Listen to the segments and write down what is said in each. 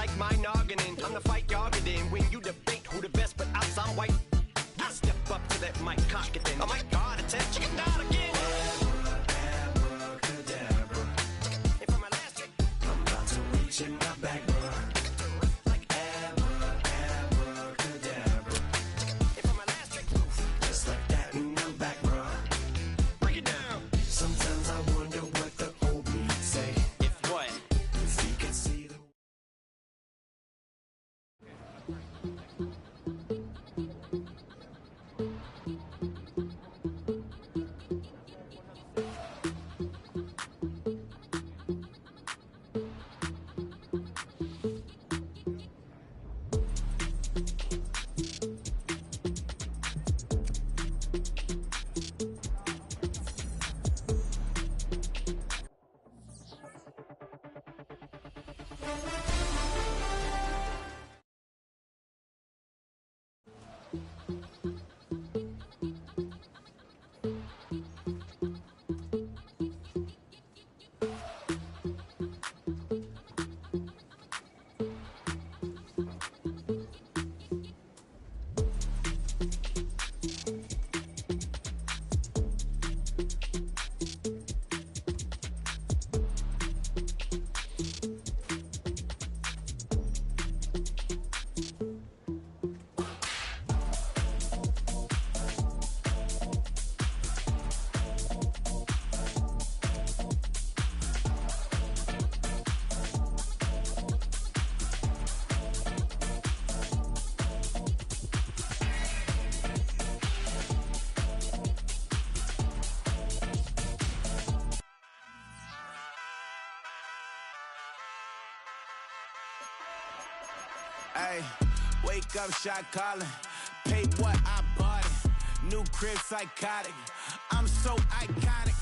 like my noggin in. Time to fight, y'all get in. When you debate who the best, but I'm white. I step up to that mic, cock it then. Oh my God, it's a chicken out again. Abracadabra. And for my last trick, I'm about to reach in my bag, bro. Like abracadabra. And for my last trick, just like that, and I'm back, bro. Break it down. Sometimes I wonder what the old me say. If what? If he could see the... Hey, wake up, shot calling. Paid what I bought it. New crib, psychotic. I'm so iconic.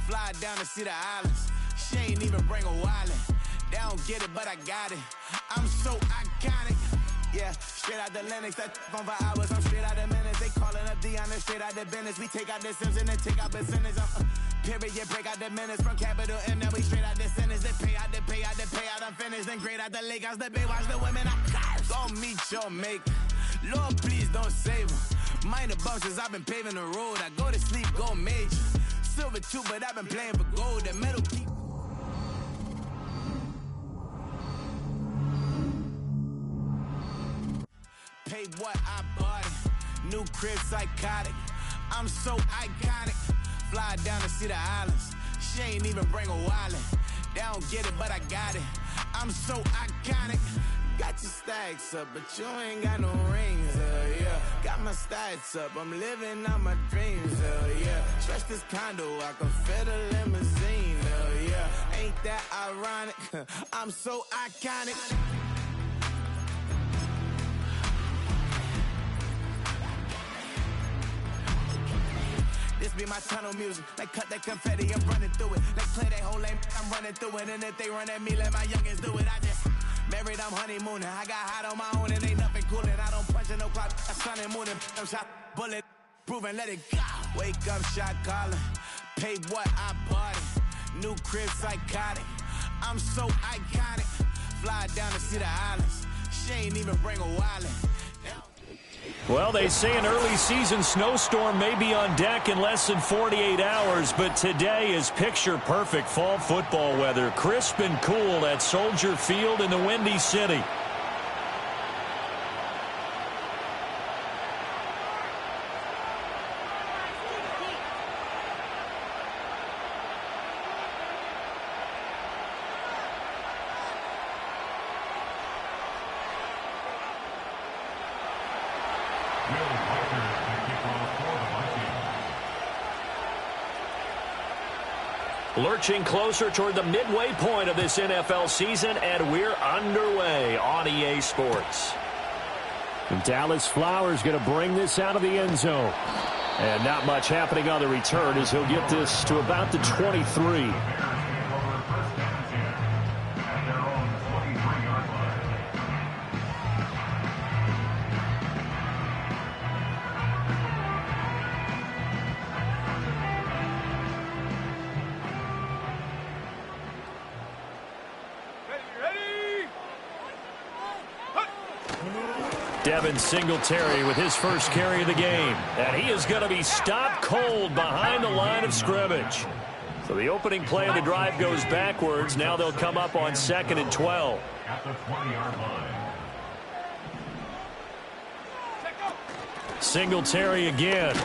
Fly down to see the islands. She ain't even bring a wallet. They don't get it, but I got it. I'm so iconic. Yeah, straight out the Linux. That on for hours. I'm straight out the minutes. They calling up Dion and straight out the business. We take out the Sims and then take out percentage. Period, break out the minutes from capital M. Now we straight out the sentence. They pay out, I'm finished. Then grade out the Lakers. The bay watch the women. I'm gon' meet your mate. Lord, please don't save them. Minor bumps as I've been paving the road. I go to sleep, go major. Silver too, but I've been playing for gold. The metal keep. Paid what I bought it. New crib, psychotic. I'm so iconic. Fly down to see the islands. She ain't even bring a wallet. They don't get it, but I got it. I'm so iconic. Got your stacks up, but you ain't got no rings, yeah. Got my stats up, I'm living out my dreams, yeah. Stretch this condo, I can fit a limousine, yeah. Ain't that ironic? I'm so iconic. This be my tunnel music. They cut that confetti, I'm running through it. They play that whole lane, I'm running through it. And if they run at me, let my youngins do it. I just married, I'm honeymooning. I got hot on my own and ain't nothing coolin'. I don't punch in no clock, I sun and moonin'. I'm shot, bullet, proven, let it go. Wake up, shot calling. Paid what I bought it. New crib, psychotic. I'm so iconic. Fly down to see the islands. She ain't even bring a wallet. Well, they say an early season snowstorm may be on deck in less than 48 hours, but today is picture-perfect fall football weather. Crisp and cool at Soldier Field in the Windy City. Lurching closer toward the midway point of this NFL season, and we're underway on EA Sports. And Dallas Flowers going to bring this out of the end zone. And not much happening on the return as he'll get this to about the 23. Devin Singletary with his first carry of the game. And he is going to be stopped cold behind the line of scrimmage. So the opening play of the drive goes backwards. Now they'll come up on 2nd and 12. At the 20-yard line. Singletary again.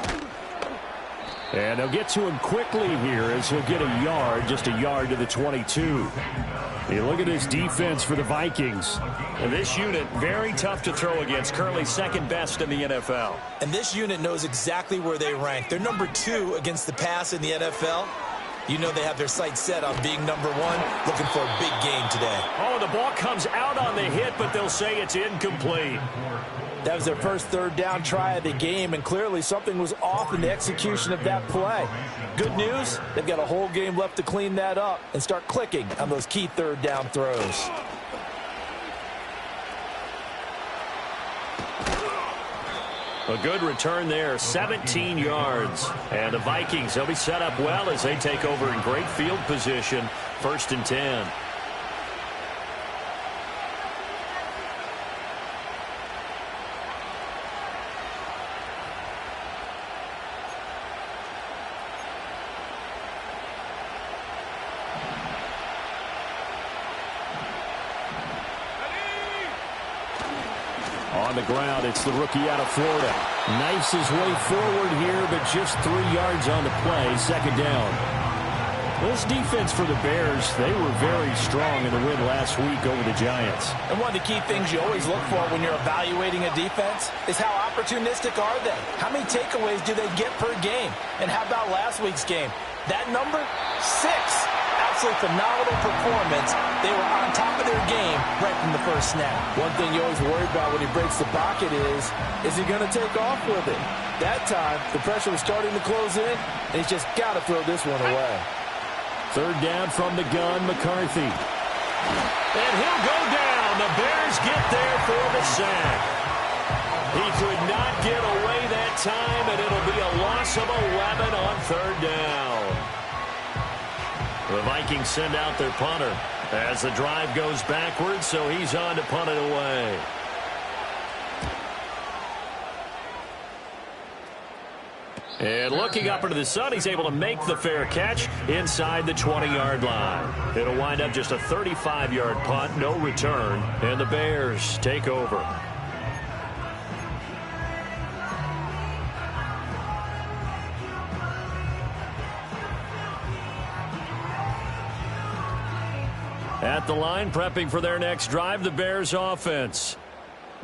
And they'll get to him quickly here as he'll get a yard, just a yard to the 22. You look at this defense for the Vikings. And this unit, very tough to throw against, currently second best in the NFL. And this unit knows exactly where they rank. They're number 2 against the pass in the NFL. You know they have their sights set on being number 1, looking for a big game today. Oh, the ball comes out on the hit, but they'll say it's incomplete. That was their first third down try of the game, and clearly something was off in the execution of that play. Good news, they've got a whole game left to clean that up and start clicking on those key third down throws. A good return there, 17 yards. And the Vikings, they'll be set up well as they take over in great field position, 1st and 10. On the ground, it's the rookie out of Florida. Knifes his way forward here, but just 3 yards on the play, 2nd down. This defense for the Bears, they were very strong in the win last week over the Giants. And one of the key things you always look for when you're evaluating a defense is how opportunistic are they? How many takeaways do they get per game? And how about last week's game? That number, 6. Absolutely phenomenal performance. They were on top of their game right from the first snap. One thing you always worry about when he breaks the pocket is he going to take off with it? That time, the pressure was starting to close in, and he's just got to throw this one away. 3rd down from the gun, McCarthy. And he'll go down. The Bears get there for the sack. He could not get away that time, and it'll be a loss of 11 on 3rd down. The Vikings send out their punter as the drive goes backwards, so he's on to punt it away. And looking up into the sun, he's able to make the fair catch inside the 20-yard line. It'll wind up just a 35-yard punt, no return, and the Bears take over. At the line, prepping for their next drive, the Bears offense.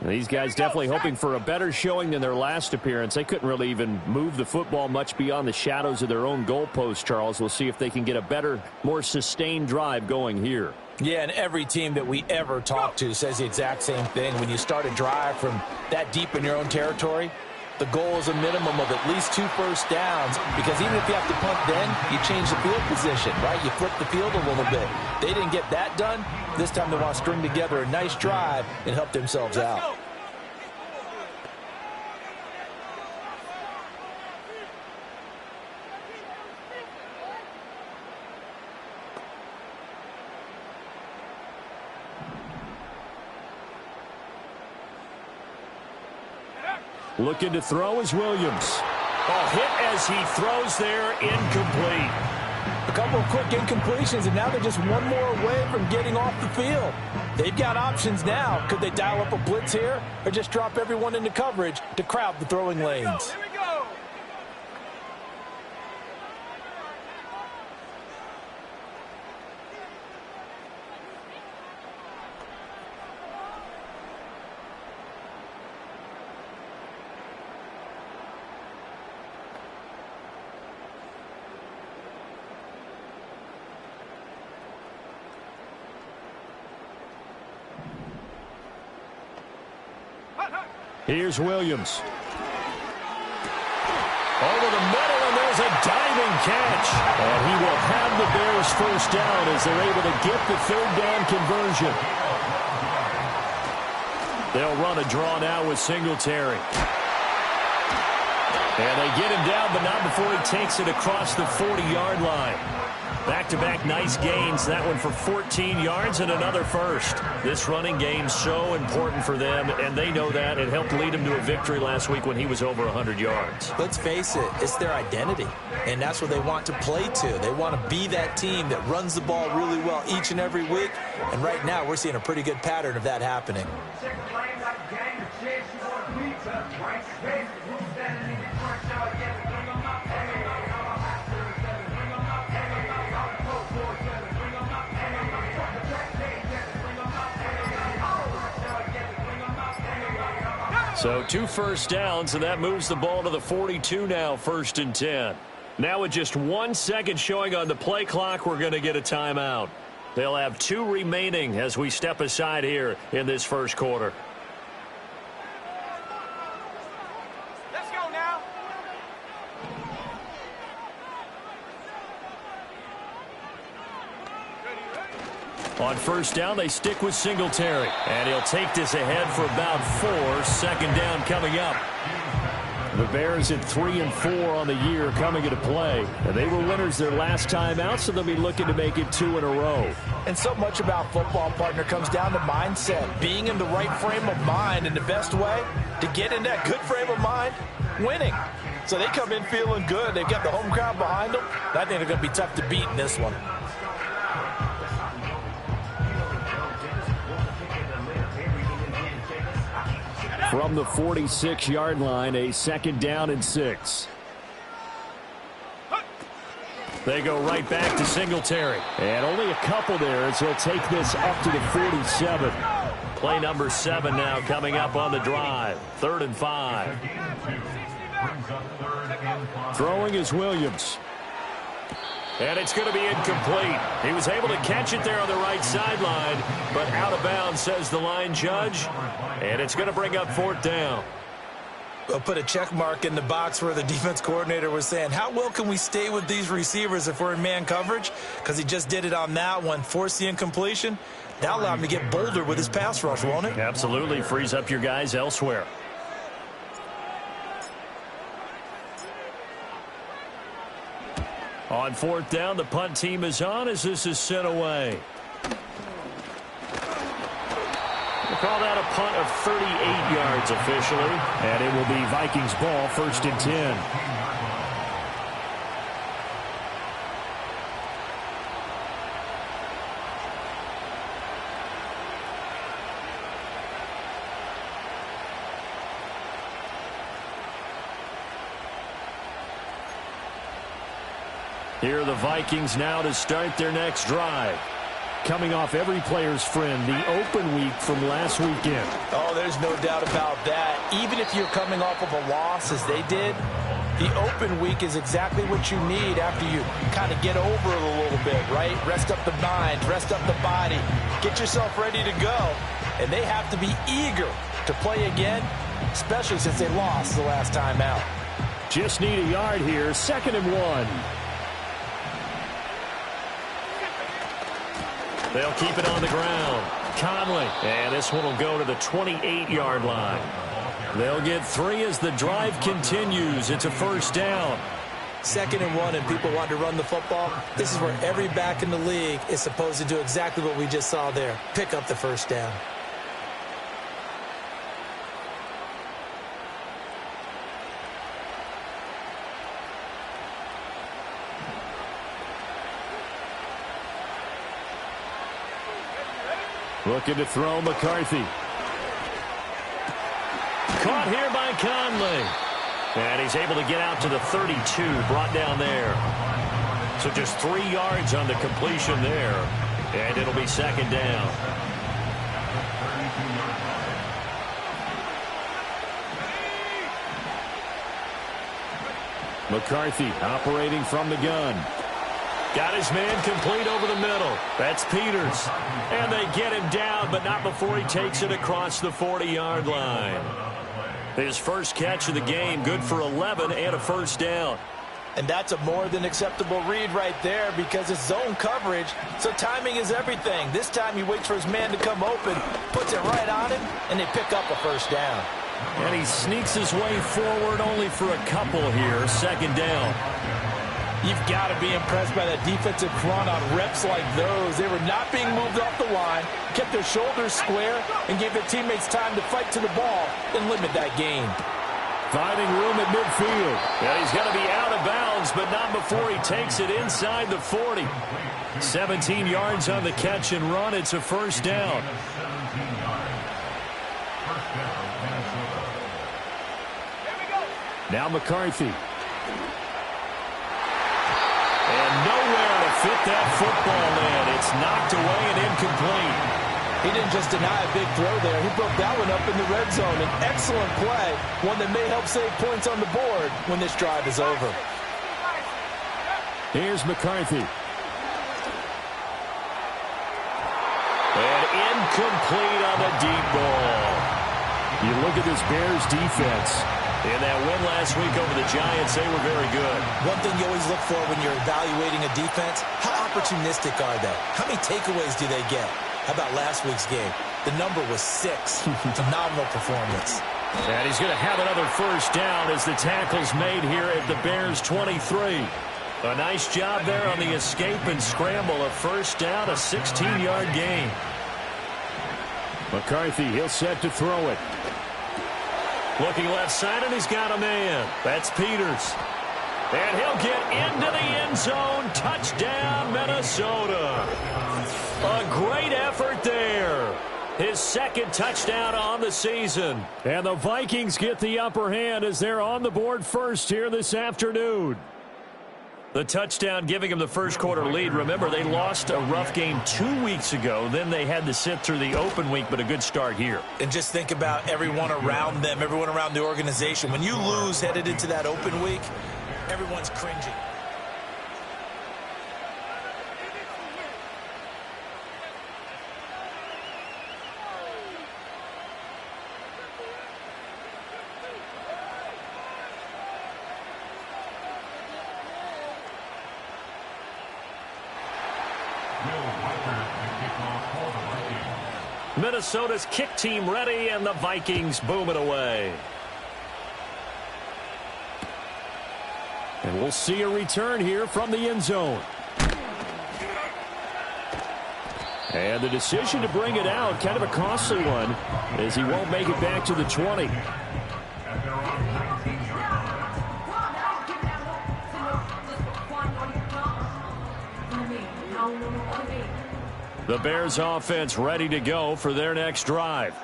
These guys definitely hoping for a better showing than their last appearance. They couldn't really even move the football much beyond the shadows of their own goalpost, Charles. We'll see if they can get a better, more sustained drive going here. Yeah, and every team that we ever talk to says the exact same thing. When you start a drive from that deep in your own territory, the goal is a minimum of at least 2 first downs, because even if you have to punt then, you change the field position, right? You flip the field a little bit. They didn't get that done. This time they want to string together a nice drive and help themselves out. Looking to throw is Williams. Oh, hit as he throws there, incomplete. A couple of quick incompletions, and now they're just one more away from getting off the field. They've got options now. Could they dial up a blitz here or just drop everyone into coverage to crowd the throwing lanes? Here we go. Here's Williams. Over the middle, and there's a diving catch. And he will have the Bears first down as they're able to get the 3rd down conversion. They'll run a draw now with Singletary. And they get him down, but not before he takes it across the 40-yard line. Back-to-back nice gains. That one for 14 yards and another first. This running game so important for them, and they know that. It helped lead them to a victory last week when he was over 100 yards. Let's face it, it's their identity, and that's what they want to play to. They want to be that team that runs the ball really well each and every week, and right now we're seeing a pretty good pattern of that happening. So 2 first downs, and that moves the ball to the 42 now, 1st and 10. Now with just 1 second showing on the play clock, we're going to get a timeout. They'll have 2 remaining as we step aside here in this first quarter. Let's go now. On first down, they stick with Singletary. And he'll take this ahead for about 4. 2nd down coming up. The Bears at 3 and 4 on the year coming into play. And they were winners their last time out, so they'll be looking to make it 2 in a row. And so much about football, partner, comes down to mindset. Being in the right frame of mind, and the best way to get in that good frame of mind, winning. So they come in feeling good. They've got the home crowd behind them. I think they're going to be tough to beat in this one. From the 46-yard line, a 2nd down and 6. They go right back to Singletary. And only a couple there as he'll take this up to the 47. Play number 7 now coming up on the drive. 3rd and 5. Throwing is Williams. And it's going to be incomplete. He was able to catch it there on the right sideline, but out of bounds, says the line judge. And it's going to bring up 4th down. We'll put a check mark in the box where the defense coordinator was saying, how well can we stay with these receivers if we're in man coverage? Because he just did it on that one, forced the incompletion. That'll allow him to get bolder with his pass rush, won't it? Absolutely. Frees up your guys elsewhere. On 4th down, the punt team is on as this is sent away. We'll call that a punt of 38 yards officially. And it will be Vikings ball, 1st and 10. Here are the Vikings now to start their next drive. Coming off every player's friend, the open week from last weekend. Oh, there's no doubt about that. Even if you're coming off of a loss as they did, the open week is exactly what you need after you kind of get over it a little bit, right? Rest up the mind, rest up the body, get yourself ready to go. And they have to be eager to play again, especially since they lost the last time out. Just need a yard here, 2nd and 1. They'll keep it on the ground. Conley. And this one will go to the 28-yard line. They'll get 3 as the drive continues. It's a 1st down. 2nd and 1 and people want to run the football. This is where every back in the league is supposed to do exactly what we just saw there. Pick up the 1st down. Looking to throw McCarthy. Caught here by Conley. And he's able to get out to the 32, brought down there. So just 3 yards on the completion there. And it'll be 2nd down. McCarthy operating from the gun. Got his man complete over the middle. That's Peters. And they get him down, but not before he takes it across the 40-yard line. His first catch of the game, good for 11 and a 1st down. And that's a more than acceptable read right there because it's zone coverage, so timing is everything. This time he waits for his man to come open, puts it right on him, and they pick up a 1st down. And he sneaks his way forward only for a couple here, 2nd down. You've got to be impressed by that defensive front on reps like those. They were not being moved off the line, kept their shoulders square, and gave their teammates time to fight to the ball and limit that gain. Finding room at midfield. Yeah, he's going to be out of bounds, but not before he takes it inside the 40. 17 yards on the catch and run. It's a first down. Now McCarthy. And nowhere to fit that football in. It's knocked away and incomplete. He didn't just deny a big throw there. He broke that one up in the red zone. An excellent play, one that may help save points on the board when this drive is over. Here's McCarthy. And incomplete on the deep ball. You look at this Bears defense. In that win last week over the Giants, they were very good. One thing you always look for when you're evaluating a defense, how opportunistic are they? How many takeaways do they get? How about last week's game? The number was 6. Phenomenal performance. And he's going to have another first down as the tackle's made here at the Bears 23. A nice job there on the escape and scramble. A first down, a 16-yard gain. McCarthy, he'll set to throw it. Looking left side, and he's got a man. That's Peters. And he'll get into the end zone. Touchdown, Minnesota. A great effort there. His second touchdown on the season. And the Vikings get the upper hand as they're on the board first here this afternoon. The touchdown giving him the first quarter lead. Remember, they lost a rough game 2 weeks ago. Then they had to sit through the open week, but a good start here. And just think about everyone around them, everyone around the organization. When you lose headed into that open week, everyone's cringing. Minnesota's kick team ready, and the Vikings boom it away. And we'll see a return here from the end zone. And the decision to bring it out, kind of a costly one, as he won't make it back to the 20. The Bears offense ready to go for their next drive.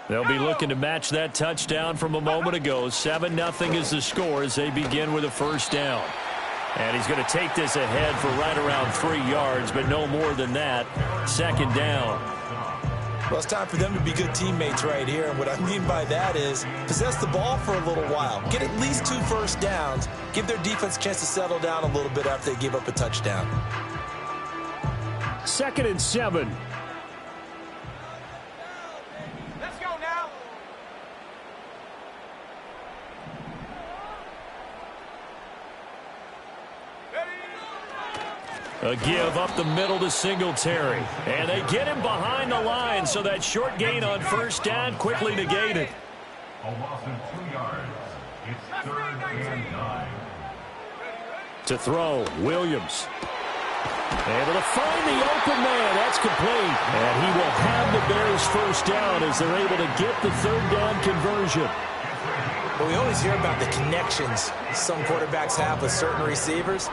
They'll be looking to match that touchdown from a moment ago. 7-0 is the score as they begin with a first down. And he's going to take this ahead for right around 3 yards, but no more than that. Second down. Well, it's time for them to be good teammates right here. And what I mean by that is possess the ball for a little while. Get at least 2 first downs. Give their defense a chance to settle down a little bit after they give up a touchdown. 2nd and 7. Let's go now. A give up the middle to Singletary. And they get him behind the line, so that short gain on first down quickly negated. A loss of 2 yards. It's 3rd and 9. To throw, Williams. Able to find the open man. That's complete. And he will have the Bears first down as they're able to get the 3rd down conversion. Well, we always hear about the connections some quarterbacks have with certain receivers.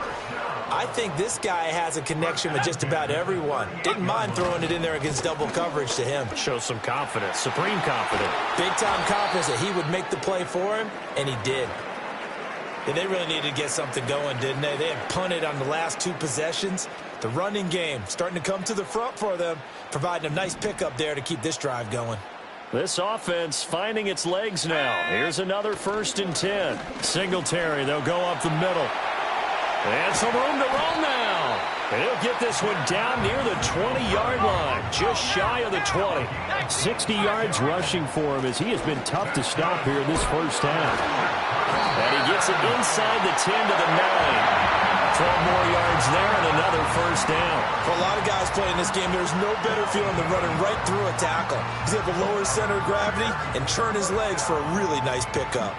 I think this guy has a connection with just about everyone. Didn't mind throwing it in there against double coverage to him. Shows some confidence, supreme confidence. Big-time confidence that he would make the play for him, and he did. And they really needed to get something going, didn't they? They had punted on the last 2 possessions. The running game starting to come to the front for them, providing a nice pickup there to keep this drive going. This offense finding its legs now. Here's another 1st and 10. Singletary, they'll go up the middle. And some room to roam now. And he'll get this one down near the 20-yard line, just shy of the 20. 60 yards rushing for him as he has been tough to stop here in this first half. And he gets it inside the 10 to the 9. 12 more yards there and another first down. For a lot of guys playing this game, there's no better feeling than running right through a tackle. He's able to lower his center of gravity and turn his legs for a really nice pickup.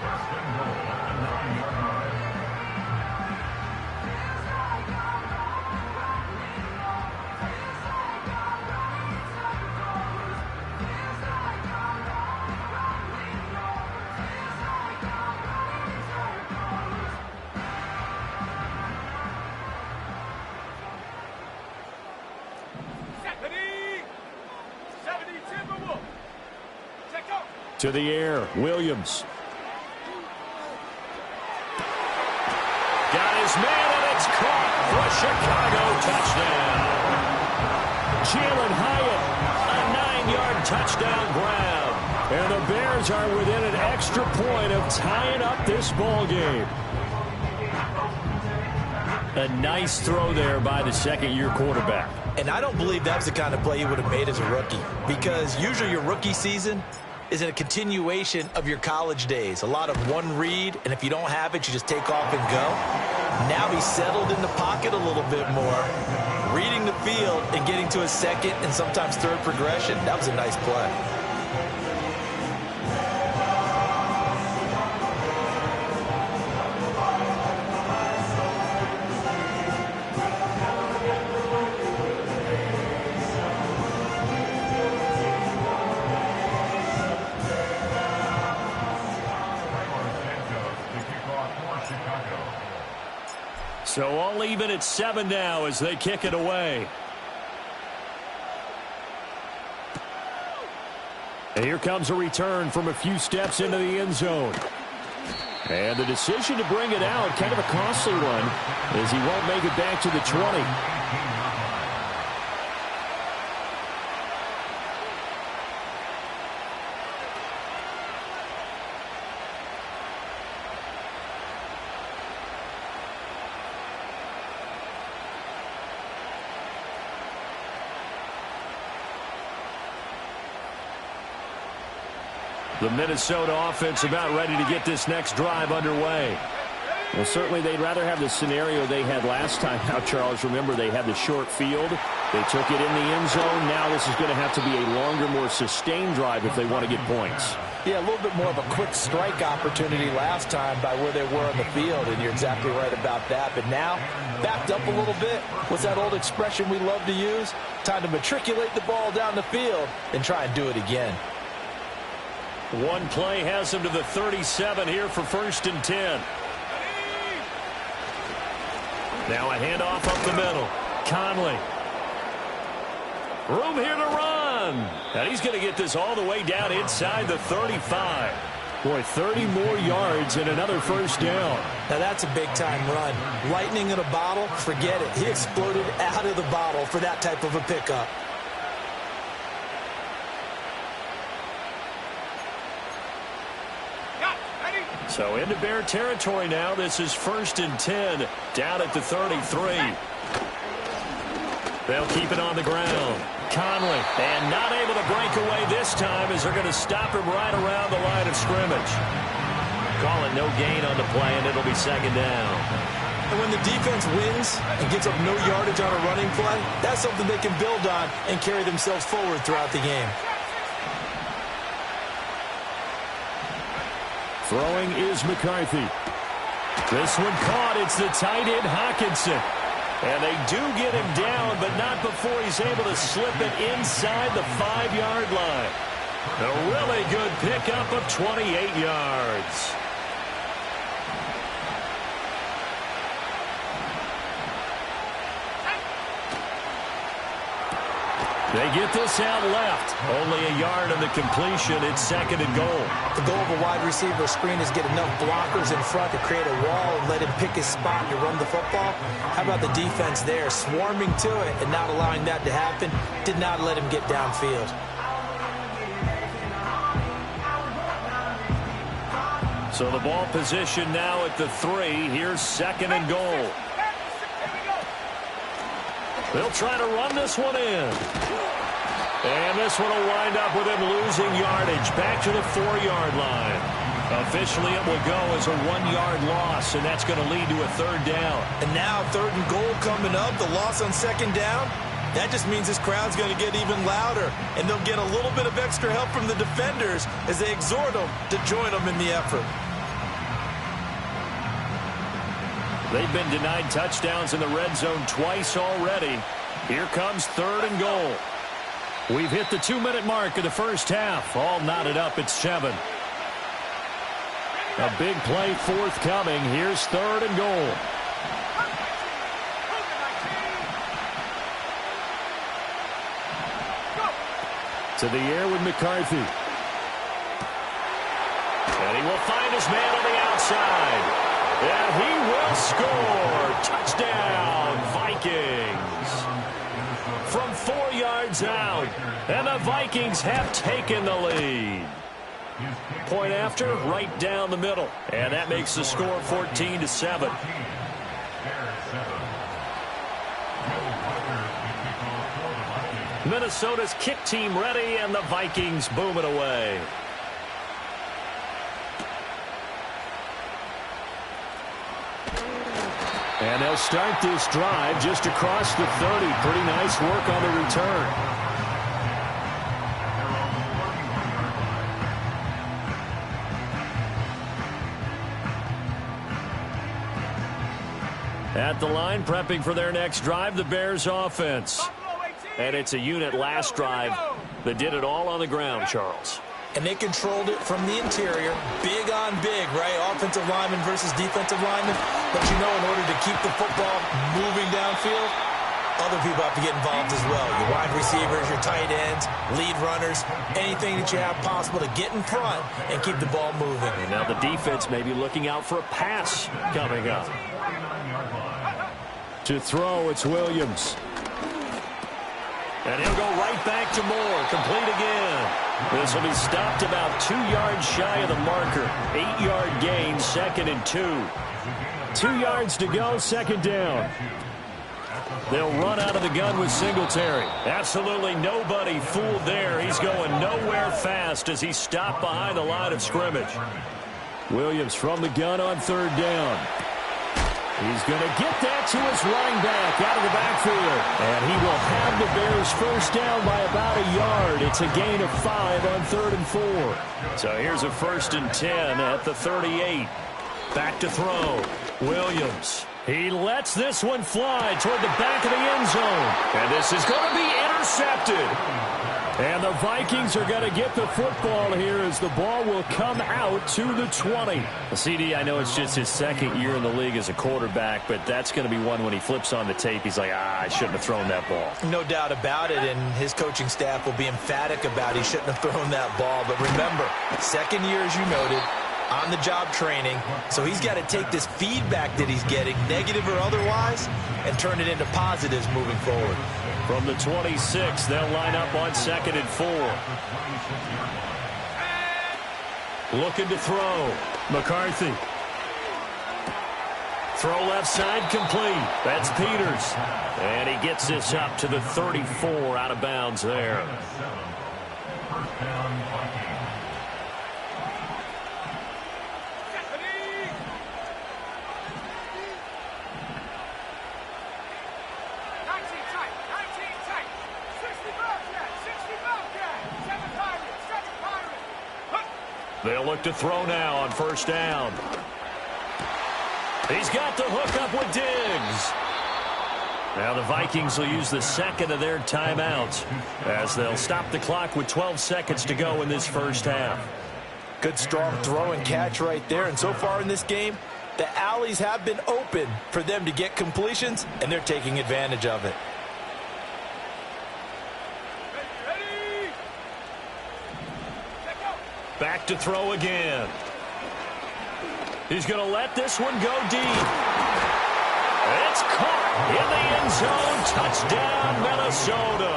To the air, Williams. Got his man, and it's caught for a Chicago touchdown. Jalen Hyatt, a 9-yard touchdown grab. And the Bears are within an extra point of tying up this ball game. A nice throw there by the second-year quarterback. And I don't believe that's the kind of play he would have made as a rookie, because usually your rookie season is a continuation of your college days. A lot of one read, and if you don't have it, you just take off and go. Now he's settled in the pocket a little bit more, reading the field and getting to a second and sometimes third progression. That was a nice play. So all even at 7 now as they kick it away. And here comes a return from a few steps into the end zone. And the decision to bring it out, kind of a costly one, as he won't make it back to the 20. The Minnesota offense about ready to get this next drive underway. Well, certainly they'd rather have the scenario they had last time. Now, Charles, remember they had the short field. They took it in the end zone. Now this is going to have to be a longer, more sustained drive if they want to get points. Yeah, a little bit more of a quick strike opportunity last time by where they were on the field, and you're exactly right about that. But now, backed up a little bit. What's that old expression we love to use? Time to matriculate the ball down the field and try and do it again. One play has him to the 37 here for 1st and 10. Now a handoff up the middle. Conley. Room here to run. And he's going to get this all the way down inside the 35. Boy, 30 more yards and another 1st down. Now that's a big-time run. Lightning in a bottle, forget it. He exploded out of the bottle for that type of a pickup. So into Bear territory now. This is 1st and 10 down at the 33. They'll keep it on the ground. Conley, and not able to break away this time as they're going to stop him right around the line of scrimmage. Call it no gain on the play, and it'll be 2nd down. And when the defense wins and gets up no yardage on a running play, that's something they can build on and carry themselves forward throughout the game. Throwing is McCarthy. This one caught. It's the tight end, Hockenson. And they do get him down, but not before he's able to slip it inside the 5-yard line. A really good pickup of 28 yards. They get this out left. Only a yard on the completion. It's 2nd and goal. The goal of a wide receiver screen is get enough blockers in front to create a wall and let him pick his spot to run the football. How about the defense there, swarming to it and not allowing that to happen? Did not let him get downfield. So the ball position now at the 3. Here's 2nd and goal. They'll try to run this one in. And this one will wind up with him losing yardage back to the 4-yard line. Officially, it will go as a 1-yard loss, and that's going to lead to a 3rd down. And now 3rd and goal coming up, the loss on 2nd down. That just means this crowd's going to get even louder, and they'll get a little bit of extra help from the defenders as they exhort them to join them in the effort. They've been denied touchdowns in the red zone twice already. Here comes 3rd and goal. We've hit the 2-minute mark of the first half. All knotted up at 7. A big play forthcoming. Here's 3rd and goal. To the air with McCarthy. And he will find his man on the outside. And he will score. Touchdown, Vikings. From 4 yards out. And the Vikings have taken the lead. Point after, right down the middle. And that makes the score 14-7. Minnesota's kick team ready, and the Vikings boom it away. And they'll start this drive just across the 30. Pretty nice work on the return. At the line, prepping for their next drive, the Bears offense. And it's a unit last drive that did it all on the ground, Charles. And they controlled it from the interior, big on big, right? Offensive lineman versus defensive lineman. But you know, in order to keep the football moving downfield, other people have to get involved as well. Your wide receivers, your tight ends, lead runners, anything that you have possible to get in front and keep the ball moving. And now the defense may be looking out for a pass coming up. To throw, it's Williams. And he'll go right back to Moore. Complete again. This will be stopped about 2 yards shy of the marker. 8-yard gain, 2nd and 2. 2 yards to go, 2nd down. They'll run out of the gun with Singletary. Absolutely nobody fooled there. He's going nowhere fast as he stopped behind the line of scrimmage. Williams from the gun on 3rd down. He's going to get that to his running back out of the backfield. And he will have the Bears first down by about a yard. It's a gain of 5 on 3rd and 4. So here's a 1st and 10 at the 38. Back to throw. Williams. He lets this one fly toward the back of the end zone. And this is going to be intercepted. And the Vikings are going to get the football here as the ball will come out to the 20. CD, I know it's just his 2nd year in the league as a quarterback, but that's going to be one when he flips on the tape. He's like, I shouldn't have thrown that ball. No doubt about it, and his coaching staff will be emphatic about he shouldn't have thrown that ball. But remember, 2nd year, as you noted, on-the-job training, so he's got to take this feedback that he's getting, negative or otherwise, and turn it into positives moving forward. From the 26, they'll line up on 2nd and 4. Looking to throw. McCarthy. Throw left side complete. That's Peters. And he gets this up to the 34 out of bounds there. They'll look to throw now on 1st down. He's got the hook up with Diggs. Now the Vikings will use the 2nd of their timeouts as they'll stop the clock with 12 seconds to go in this 1st half. Good strong throw and catch right there. And so far in this game, the alleys have been open for them to get completions, and they're taking advantage of it. Back to throw again. He's going to let this one go deep. It's caught in the end zone. Touchdown, Minnesota.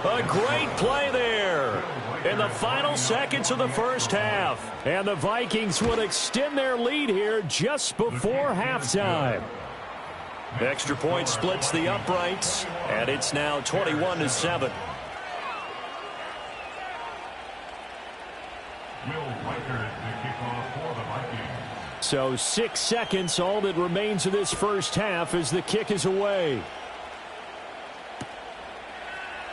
A great play there in the final seconds of the 1st half. And the Vikings would extend their lead here just before halftime. Extra point splits the uprights, and it's now 21-7. So 6 seconds, all that remains of this 1st half as the kick is away.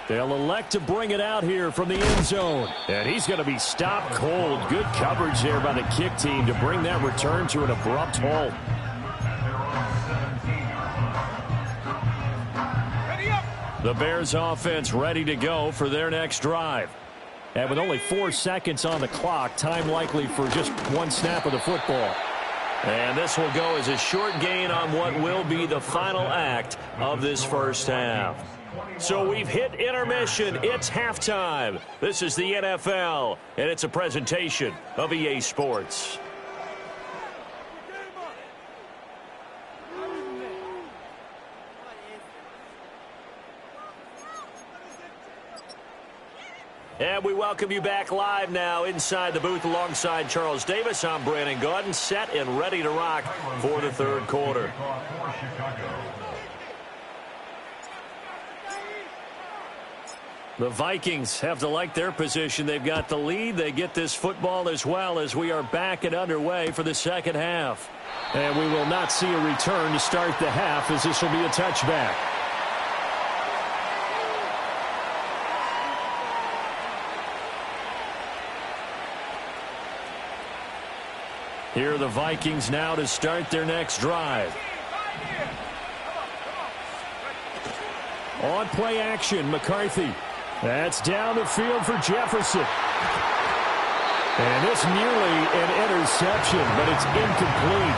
They'll elect to bring it out here from the end zone. And he's going to be stopped cold. Good coverage there by the kick team to bring that return to an abrupt halt. The Bears offense ready to go for their next drive. And with only 4 seconds on the clock, time likely for just 1 snap of the football. And this will go as a short gain on what will be the final act of this 1st half. So we've hit intermission. It's halftime. This is the NFL, and it's a presentation of EA Sports. And we welcome you back live now inside the booth alongside Charles Davis. I'm Brandon Gaudin, set and ready to rock for the third quarter. The Vikings have to like their position. They've got the lead. They get this football as well as we are back and underway for the second half. And we will not see a return to start the half as this will be a touchback. Here are the Vikings now to start their next drive. On play action, McCarthy. That's down the field for Jefferson. And it's nearly an interception, but it's incomplete.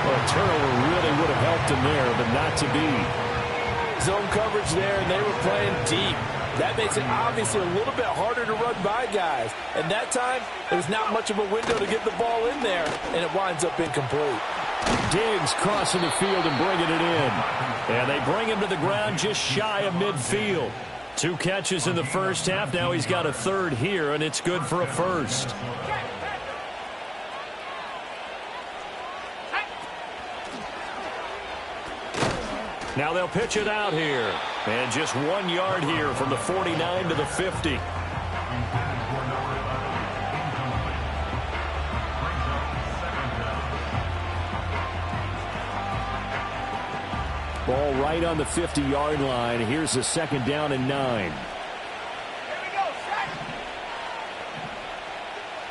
Well, a turnover really would have helped him there, but not to be. Zone coverage there, and they were playing deep. That makes it obviously a little bit harder to run by guys. And that time, there's not much of a window to get the ball in there, and it winds up incomplete. Diggs crossing the field and bringing it in. And they bring him to the ground just shy of midfield. 2 catches in the first half. Now he's got a third here, and it's good for a first. Now they'll pitch it out here. And just 1 yard here from the 49 to the 50. Ball right on the 50-yard line. Here's the second down and 9.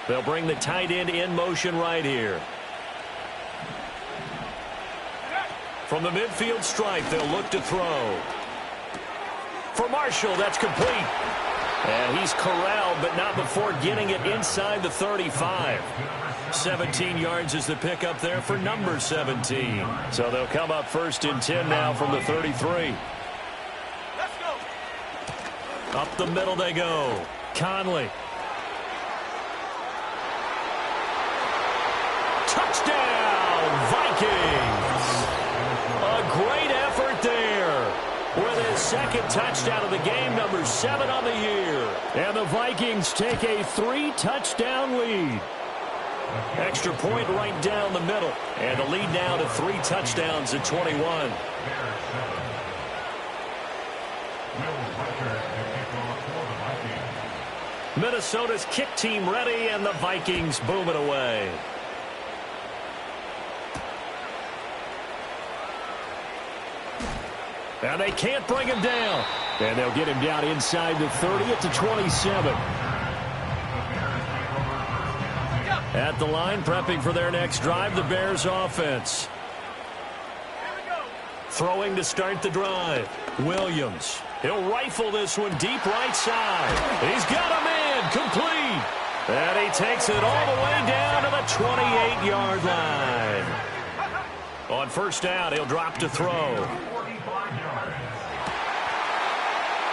They'll bring the tight end in motion right here. From the midfield stripe, they'll look to throw. For Marshall, that's complete. And he's corralled, but not before getting it inside the 35. 17 yards is the pickup there for number 17. So they'll come up first and 10 now from the 33. Let's go. Up the middle they go. Conley. Touchdown, Vikings. A great effort there. With his second touchdown of the game, number 7 on the year. And the Vikings take a 3-touchdown lead. Extra point right down the middle. And the lead now to 3 touchdowns at 21. Minnesota's kick team ready, and the Vikings boom it away. And they can't bring him down. And they'll get him down inside the 30 at the 27. At the line, prepping for their next drive, the Bears offense. Throwing to start the drive. Williams. He'll rifle this one deep right side. He's got him in. Complete. And he takes it all the way down to the 28-yard line. On first down, he'll drop to throw.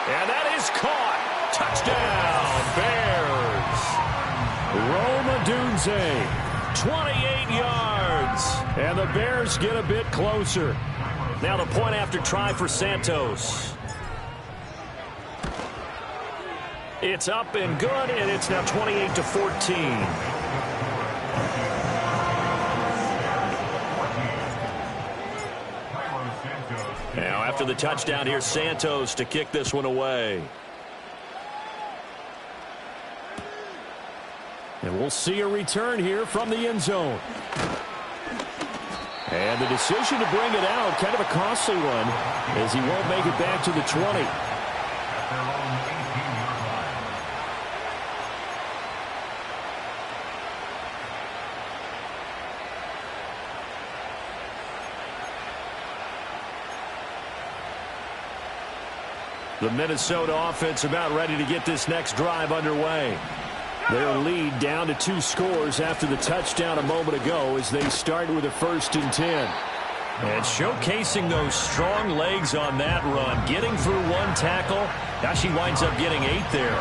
And that is caught. Touchdown, Bears. Rome Odunze, 28 yards. And the Bears get a bit closer. Now the point after try for Santos. It's up and good, and it's now 28-14. Now, after the touchdown, here's Santos to kick this one away. And we'll see a return here from the end zone. And the decision to bring it out, kind of a costly one, as he won't make it back to the 20. The Minnesota offense about ready to get this next drive underway. Their lead down to 2 scores after the touchdown a moment ago as they start with a 1st and 10. And showcasing those strong legs on that run. Getting through one tackle. Now she winds up getting 8 there.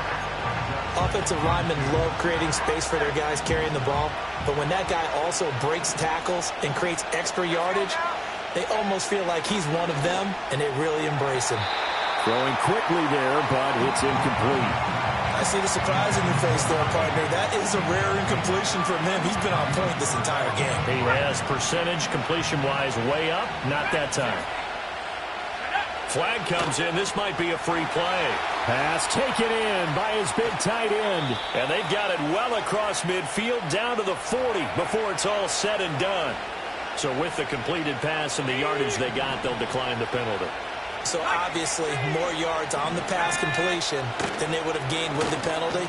Offensive linemen love creating space for their guys carrying the ball. But when that guy also breaks tackles and creates extra yardage, they almost feel like he's one of them, and they really embrace him. Throwing quickly there, but it's incomplete. I see the surprise in your face there, partner. That is a rare incompletion from him. He's been on point this entire game. He has percentage completion-wise way up. Not that time. Flag comes in. This might be a free play. Pass taken in by his big tight end. And they've got it well across midfield down to the 40 before it's all said and done. So with the completed pass and the yardage they got, they'll decline the penalty. So obviously more yards on the pass completion than they would have gained with the penalty.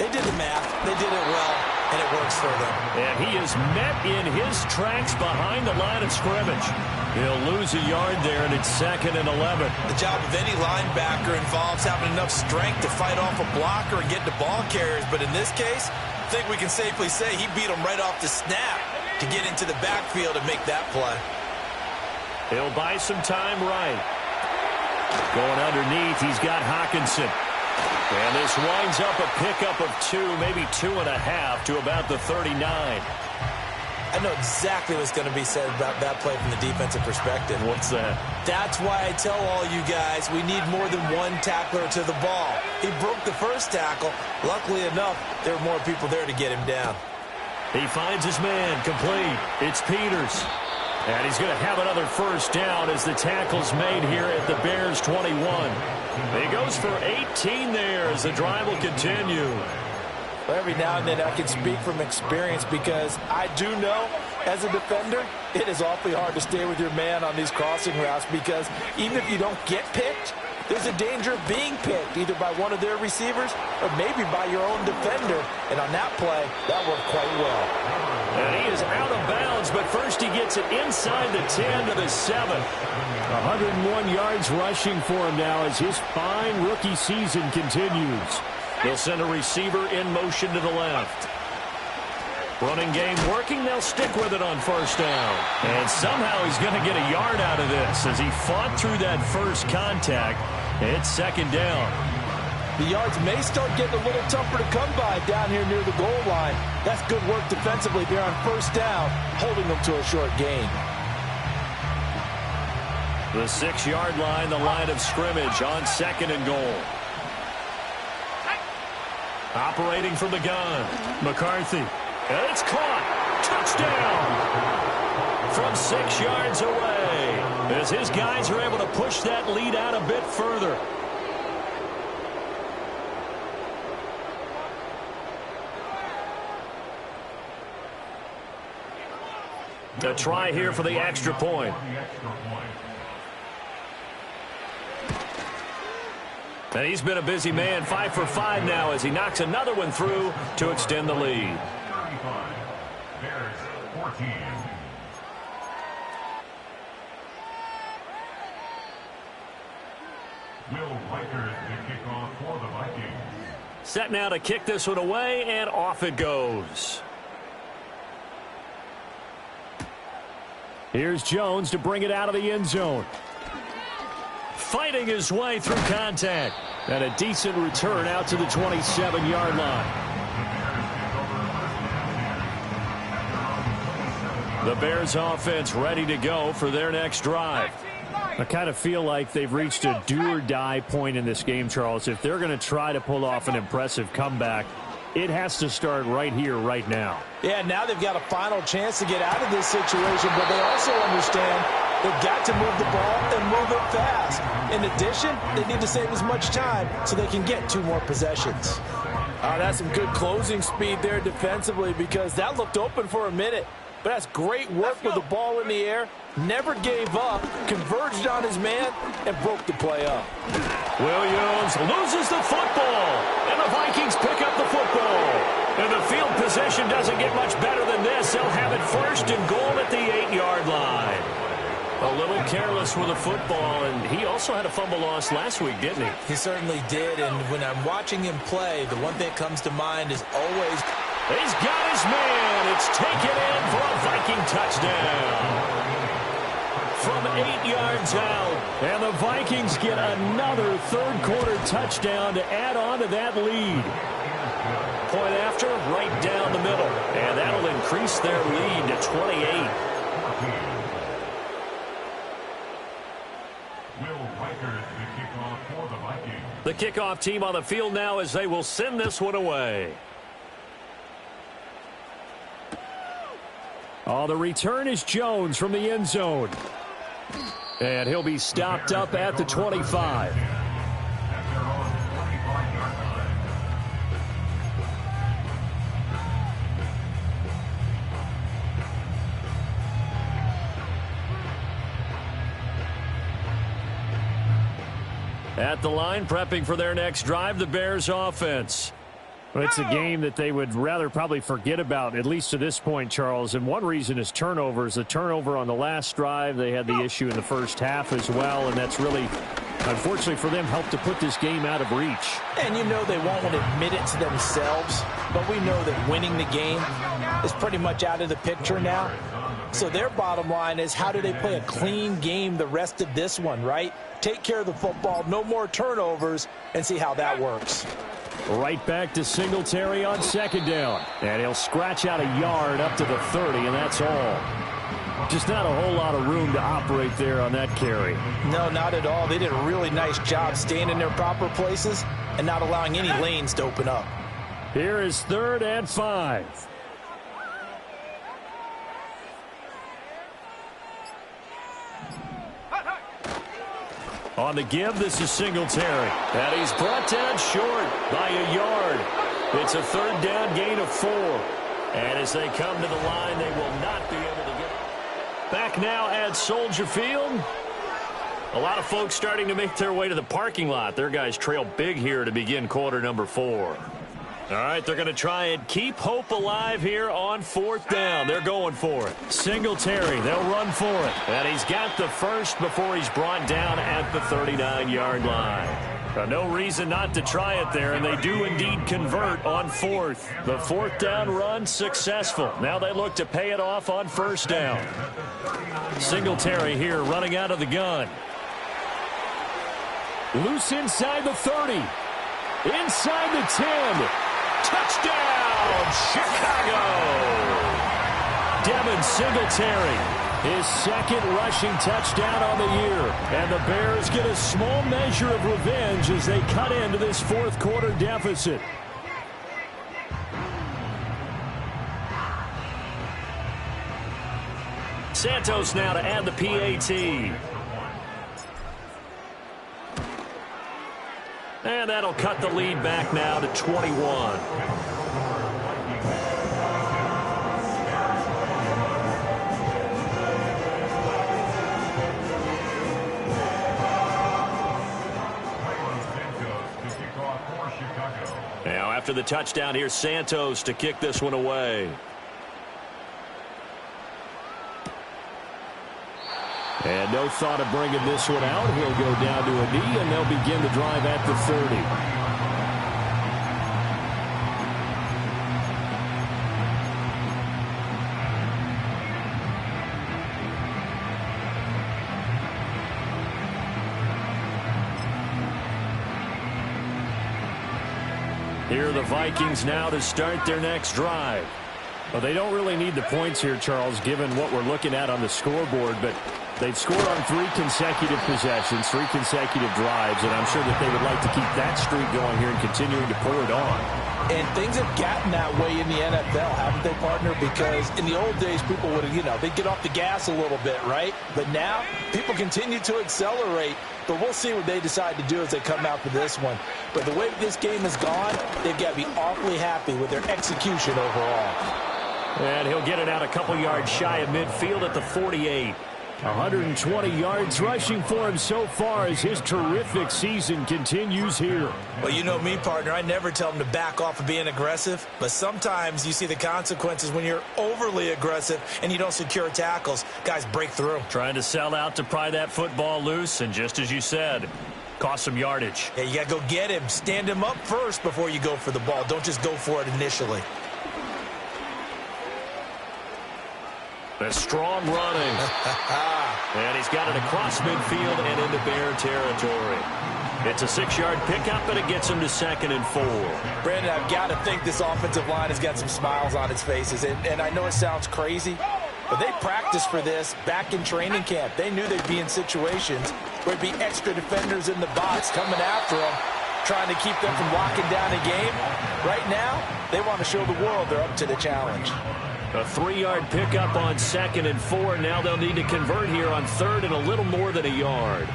They did the math. They did it well, and it works for them. And he is met in his tracks behind the line of scrimmage. He'll lose a yard there, and it's 2nd and 11. The job of any linebacker involves having enough strength to fight off a blocker and get to ball carriers. But in this case, I think we can safely say he beat him right off the snap to get into the backfield and make that play. He'll buy some time right. Going underneath, he's got Hawkinson. And this winds up a pickup of 2, maybe 2.5 to about the 39. I know exactly what's going to be said about that play from the defensive perspective. What's that? That's why I tell all you guys we need more than one tackler to the ball. He broke the first tackle. Luckily enough, there were more people there to get him down. He finds his man complete. It's Peters. And he's going to have another first down as the tackle's made here at the Bears' 21. He goes for 18 there as the drive will continue. Well, every now and then I can speak from experience because I do know as a defender it is awfully hard to stay with your man on these crossing routes because even if you don't get picked, there's a danger of being picked either by one of their receivers or maybe by your own defender. And on that play, that worked quite well. And he is out of bounds, but first he gets it inside the 10 to the 7. 101 yards rushing for him now as his fine rookie season continues. They'll send a receiver in motion to the left. Running game working. They'll stick with it on first down. And somehow he's going to get a yard out of this as he fought through that first contact. It's 2nd down. The yards may start getting a little tougher to come by down here near the goal line. That's good work defensively there on first down, holding them to a short gain. The 6-yard line, the line of scrimmage on 2nd and goal. Operating from the gun, McCarthy. And it's caught. Touchdown! From 6 yards away as his guys are able to push that lead out a bit further. A try here for the extra point. And he's been a busy man, 5 for 5 now as he knocks another one through to extend the lead. Bears 14. Will Vikers to kick off for the Vikings. Set now to kick this one away, and off it goes. Here's Jones to bring it out of the end zone. Fighting his way through contact. And a decent return out to the 27-yard line. The Bears offense ready to go for their next drive. I kind of feel like they've reached a do-or-die point in this game, Charles. If they're going to try to pull off an impressive comeback, it has to start right here, right now. Yeah, now they've got a final chance to get out of this situation, but they also understand they've got to move the ball and move it fast. In addition, they need to save as much time so they can get 2 more possessions. That's some good closing speed there defensively because that looked open for a minute. But that's great work with the ball in the air. Never gave up, converged on his man, and broke the play up. Williams loses the football, and the Vikings pick up the football. And the field position doesn't get much better than this. They'll have it 1st and goal at the 8-yard line. A little careless with the football, and he also had a fumble loss last week, didn't he? He certainly did, and when I'm watching him play, the one thing that comes to mind is always... He's got his man. It's taken in for a Viking touchdown. from 8 yards out. And the Vikings get another third-quarter touchdown to add on to that lead. Point after, right down the middle. And that'll increase their lead to 28. The kickoff team on the field now as they will send this one away. Oh, the return is Jones from the end zone. And he'll be stopped up at the 25. At the line, prepping for their next drive, the Bears offense. It's a game that they would rather probably forget about, at least to this point, Charles. And one reason is turnovers. The turnover on the last drive, they had the issue in the first half as well, and that's really, unfortunately for them, helped to put this game out of reach. And you know they won't want to admit it to themselves, but we know that winning the game is pretty much out of the picture now. So their bottom line is, how do they play a clean game the rest of this one, right? Take care of the football, no more turnovers, and see how that works. Right back to Singletary on second down. And he'll scratch out a yard up to the 30, and that's all. Just not a whole lot of room to operate there on that carry. No, not at all. They did a really nice job staying in their proper places and not allowing any lanes to open up. Here is 3rd and 5. On the give, this is Singletary. And he's brought down short by a yard. It's a 3rd down gain of 4. And as they come to the line, they will not be able to get it. Back now at Soldier Field. A lot of folks starting to make their way to the parking lot. Their guys trail big here to begin quarter number 4. All right, they're going to try and keep hope alive here on 4th down. They're going for it. Singletary, they'll run for it. And he's got the first before he's brought down at the 39-yard line. No reason not to try it there, and they do indeed convert on 4th. The 4th down run successful. Now they look to pay it off on 1st down. Singletary here running out of the gun. Loose inside the 30. Inside the 10. Touchdown, Chicago! Devin Singletary, his 2nd rushing touchdown on the year. And the Bears get a small measure of revenge as they cut into this 4th quarter deficit. Santos now to add the PAT. And that'll cut the lead back now to 21. Now after the touchdown, here's Santos to kick this one away. And no thought of bringing this one out. He'll go down to a knee, and they'll begin the drive at the 30. Here are the Vikings now to start their next drive. Well, they don't really need the points here, Charles, given what we're looking at on the scoreboard, but they've scored on 3 consecutive possessions, 3 consecutive drives, and I'm sure that they would like to keep that streak going here and continuing to pour it on. And things have gotten that way in the NFL, haven't they, partner? Because in the old days, people would have, they'd get off the gas a little bit, right? But now, people continue to accelerate, but we'll see what they decide to do as they come out for this one. But the way this game has gone, they've got to be awfully happy with their execution overall. And he'll get it out a couple yards shy of midfield at the 48. 120 yards rushing for him so far as his terrific season continues here. Well, you know me, partner. I never tell him to back off of being aggressive, but sometimes you see the consequences when you're overly aggressive and you don't secure tackles. Guys break through. Trying to sell out to pry that football loose, and just as you said, cost some yardage. Yeah, you got to go get him. Stand him up first before you go for the ball. Don't just go for it initially. The strong running. And he's got it across midfield and into Bear territory. It's a 6-yard pickup, but it gets him to 2nd and 4. Brandon, I've got to think this offensive line has got some smiles on its faces. And I know it sounds crazy, but they practiced for this back in training camp. They knew they'd be in situations where there'd be extra defenders in the box coming after them, trying to keep them from locking down a game. Right now, they want to show the world they're up to the challenge. A 3-yard pickup on 2nd and 4. Now they'll need to convert here on 3rd and a little more than a yard.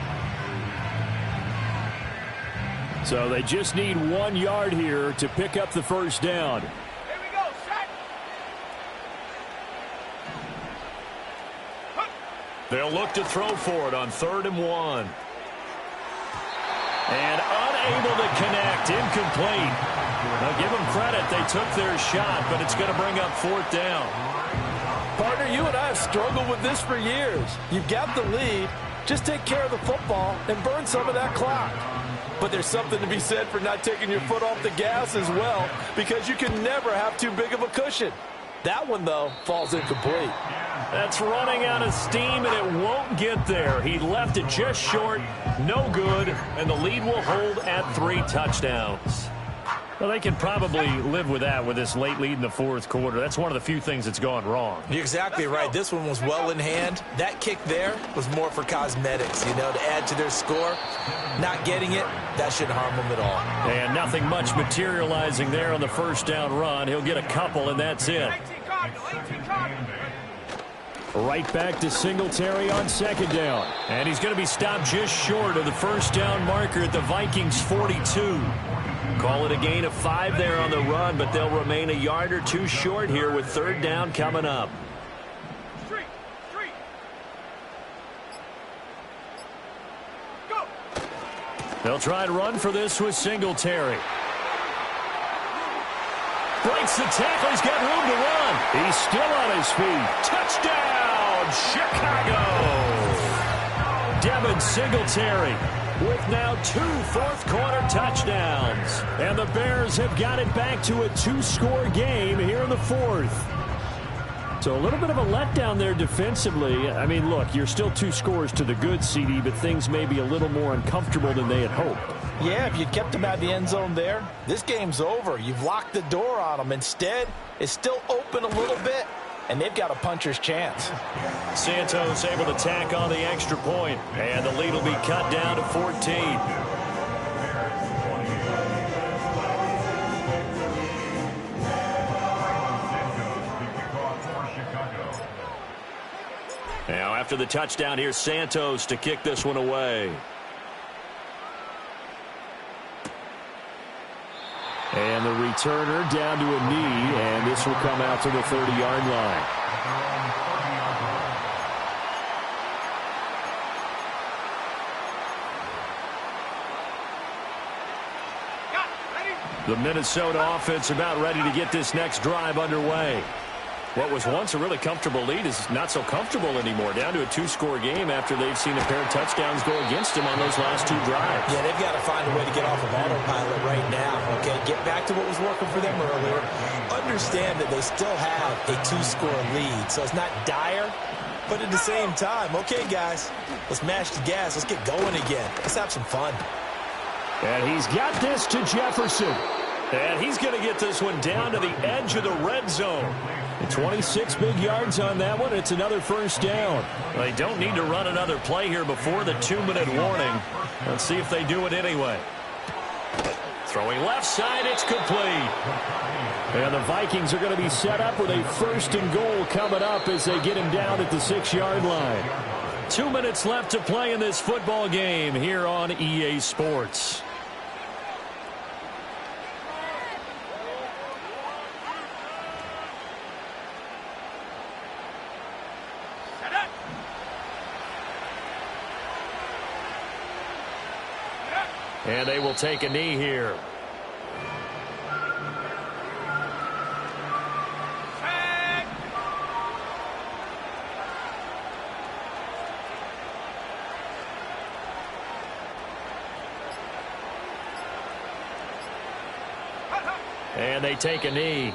So they just need 1 yard here to pick up the first down. Here we go, set. They'll look to throw for it on 3rd and 1. And unable to connect. Incomplete. Now give them credit. They took their shot, but it's going to bring up 4th down. Partner, you and I have struggled with this for years. You've got the lead. Just take care of the football and burn some of that clock. But there's something to be said for not taking your foot off the gas as well, because you can never have too big of a cushion. That one, though, falls incomplete. That's running out of steam, and it won't get there. He left it just short, no good, and the lead will hold at 3 touchdowns. Well, they can probably live with that with this late lead in the 4th quarter. That's one of the few things that's gone wrong. You're exactly right. This one was well in hand. That kick there was more for cosmetics, you know, to add to their score. Not getting it, that shouldn't harm them at all. And nothing much materializing there on the first down run. He'll get a couple, and that's it. 18 Cardinal, 18 Cardinal. Right back to Singletary on 2nd down. And he's going to be stopped just short of the first down marker at the Vikings 42. Call it a gain of 5 there on the run, but they'll remain a yard or 2 short here with 3rd down coming up. Street, street. Go. They'll try and run for this with Singletary. Breaks the tackle. He's got room to run. He's still on his feet. Touchdown, Chicago. Devin Singletary with now 2 fourth-quarter touchdowns. And the Bears have got it back to a 2-score game here in the 4th. So a little bit of a letdown there defensively. I mean, look, you're still 2 scores to the good, CD, but things may be a little more uncomfortable than they had hoped. Yeah, if you kept them out of the end zone there, this game's over. You've locked the door on them. Instead, it's still open a little bit, and they've got a puncher's chance. Santos able to tack on the extra point, and the lead will be cut down to 14. Now after the touchdown, here's Santos to kick this one away. And the returner down to a knee, and this will come out to the 30-yard line. The Minnesota offense about ready to get this next drive underway. What was once a really comfortable lead is not so comfortable anymore. Down to a 2-score game after they've seen a pair of touchdowns go against them on those last 2 drives. Yeah, they've got to find a way to get off of autopilot right now, okay? Get back to what was working for them earlier. Understand that they still have a 2-score lead, so it's not dire, but at the same time, okay, guys, let's mash the gas. Let's get going again. Let's have some fun. And he's got this to Jefferson. And he's going to get this one down to the edge of the red zone. 26 big yards on that one. It's another first down. They don't need to run another play here before the 2-minute warning. Let's see if they do it anyway. Throwing left side, it's complete. And the Vikings are going to be set up with a 1st and goal coming up as they get him down at the 6-yard line. 2 minutes left to play in this football game here on EA Sports. And they will take a knee here. And they take a knee.